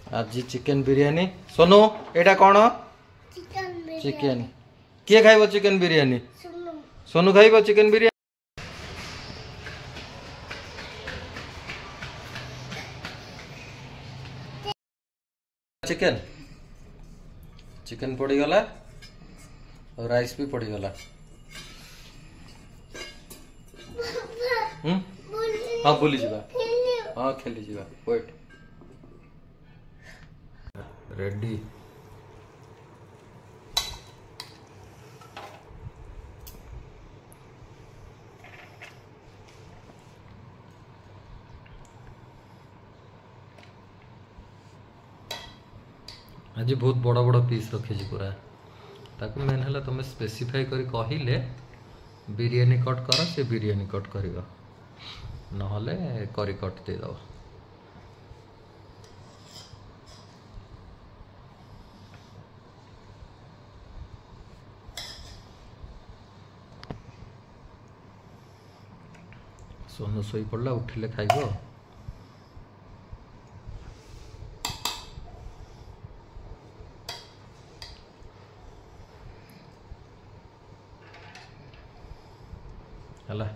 आज चिकेन बिरियानी। सोनू एटा कौन? चिकेन। किए खाइब चिकेन बिरियानी? सोनू खाइब चिकेन बिरियानी। चिकेन चिकेन पड़ीगला और राइस भी पड़ीगला। हाँ बुली जावा। हाँ खेली जावा। Wait ready. आज बहुत बड़ बड़ पीस रखी पूरा ताकि मेन है तुम स्पेसिफाई करी कहले बिरियानी कट कर से बिरियानी कट कर नहले करी कट दे दो। सोनू शोई पड़ा उठिले खाइब। ହେଲା।